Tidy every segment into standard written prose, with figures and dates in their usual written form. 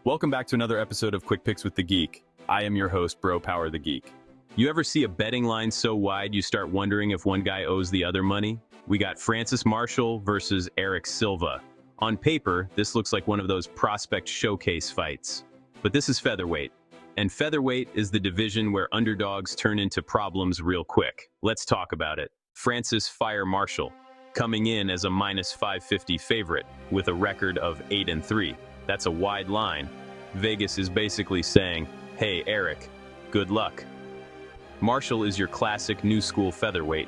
Welcome back to another episode of Quick Picks with the Geek. I am your host, Bro Power the Geek. You ever see a betting line so wide you start wondering if one guy owes the other money? We got Francis Marshall versus Erik Silva. On paper, this looks like one of those prospect showcase fights. But this is featherweight. And featherweight is the division where underdogs turn into problems real quick. Let's talk about it. Francis "Fire" Marshall, coming in as a minus 550 favorite with a record of 8-3. That's a wide line. Vegas is basically saying, hey, Erik, good luck. Marshall is your classic new school featherweight.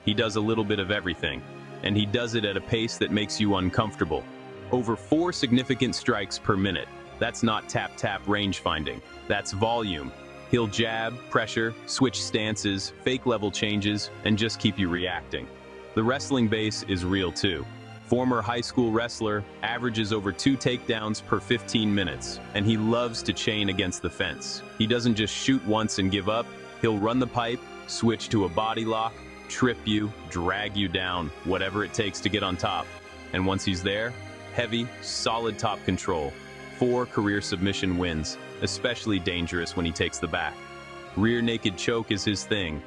He does a little bit of everything, and he does it at a pace that makes you uncomfortable. Over 4 significant strikes per minute. That's not tap-tap range finding. That's volume. He'll jab, pressure, switch stances, fake level changes, and just keep you reacting. The wrestling base is real too. Former high school wrestler, averages over 2 takedowns per 15 minutes, and he loves to chain against the fence. He doesn't just shoot once and give up. He'll run the pipe, switch to a body lock, trip you, drag you down, whatever it takes to get on top. And once he's there, heavy, solid top control. 4 career submission wins, especially dangerous when he takes the back. Rear naked choke is his thing.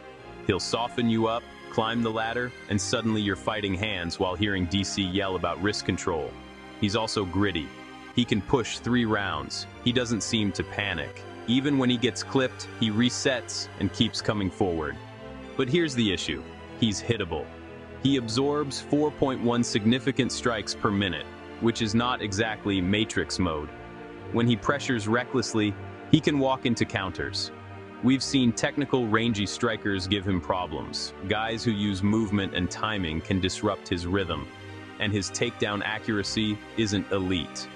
He'll soften you up, climb the ladder, and suddenly you're fighting hands while hearing DC yell about wrist control. He's also gritty. He can push 3 rounds. He doesn't seem to panic. Even when he gets clipped, he resets and keeps coming forward. But here's the issue. He's hittable. He absorbs 4.1 significant strikes per minute, which is not exactly Matrix mode. When he pressures recklessly, he can walk into counters. We've seen technical, rangy strikers give him problems. Guys who use movement and timing can disrupt his rhythm, and his takedown accuracy isn't elite.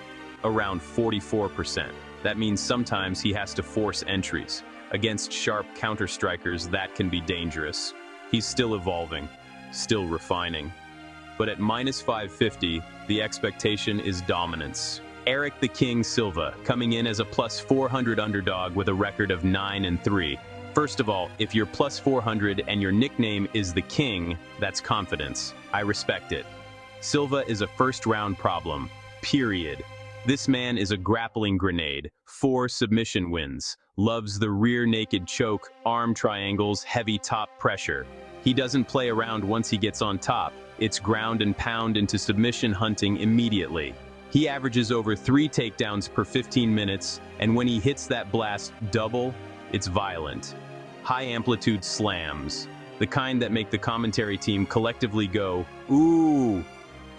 Around 44%. That means sometimes he has to force entries. Against sharp counter-strikers, that can be dangerous. He's still evolving, still refining. But at minus 550, the expectation is dominance. Erik the King Silva, coming in as a plus 400 underdog with a record of 9-3. First of all, if you're plus 400 and your nickname is the King, that's confidence. I respect it. Silva is a first-round problem, period. This man is a grappling grenade, 4 submission wins, loves the rear naked choke, arm triangles, heavy top pressure. He doesn't play around once he gets on top. It's ground and pound into submission hunting immediately. He averages over 3 takedowns per 15 minutes, and when he hits that blast double, it's violent. High-amplitude slams, the kind that make the commentary team collectively go, ooh.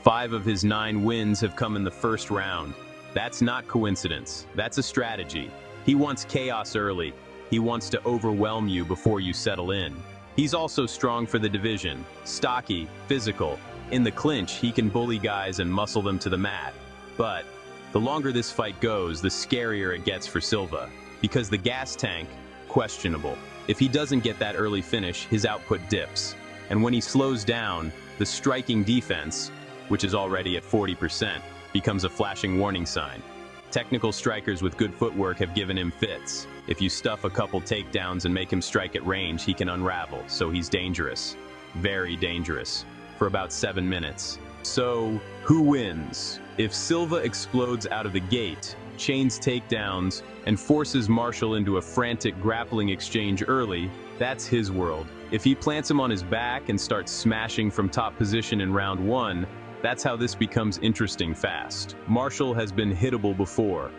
5 of his 9 wins have come in the first round. That's not coincidence, that's a strategy. He wants chaos early. He wants to overwhelm you before you settle in. He's also strong for the division, stocky, physical. In the clinch, he can bully guys and muscle them to the mat. But the longer this fight goes, the scarier it gets for Silva, because the gas tank, questionable. If he doesn't get that early finish, his output dips. And when he slows down, the striking defense, which is already at 40%, becomes a flashing warning sign. Technical strikers with good footwork have given him fits. If you stuff a couple takedowns and make him strike at range, he can unravel, so he's dangerous. Very dangerous. For about 7 minutes. So, who wins? If Silva explodes out of the gate, chains takedowns, and forces Marshall into a frantic grappling exchange early, that's his world. If he plants him on his back and starts smashing from top position in round 1, that's how this becomes interesting fast. Marshall has been hittable before,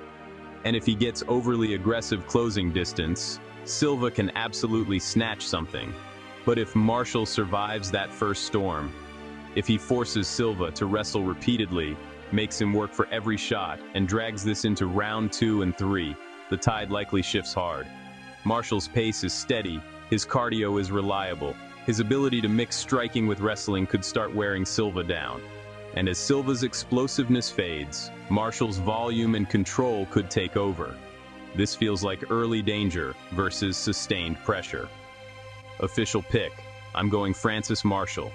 and if he gets overly aggressive closing distance, Silva can absolutely snatch something. But if Marshall survives that first storm, if he forces Silva to wrestle repeatedly, makes him work for every shot, and drags this into round 2 and 3, the tide likely shifts hard. Marshall's pace is steady, his cardio is reliable, his ability to mix striking with wrestling could start wearing Silva down. And as Silva's explosiveness fades, Marshall's volume and control could take over. This feels like early danger versus sustained pressure. Official pick, I'm going Francis Marshall.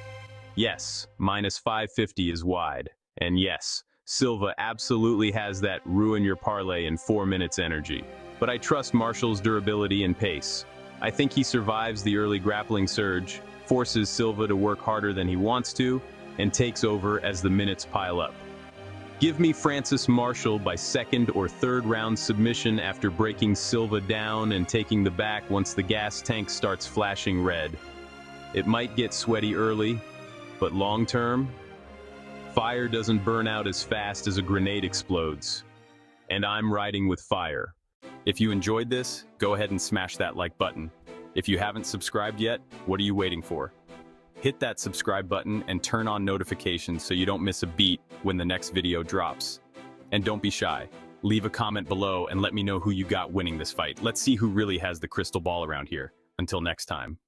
Yes, minus 550 is wide. And yes, Silva absolutely has that ruin your parlay in 4 minutes energy. But I trust Marshall's durability and pace. I think he survives the early grappling surge, forces Silva to work harder than he wants to, and takes over as the minutes pile up. Give me Francis Marshall by second or third round submission after breaking Silva down and taking the back once the gas tank starts flashing red. It might get sweaty early, but long term, fire doesn't burn out as fast as a grenade explodes. And I'm riding with fire. If you enjoyed this, go ahead and smash that like button. If you haven't subscribed yet, what are you waiting for? Hit that subscribe button and turn on notifications so you don't miss a beat when the next video drops. And don't be shy. Leave a comment below and let me know who you got winning this fight. Let's see who really has the crystal ball around here. Until next time.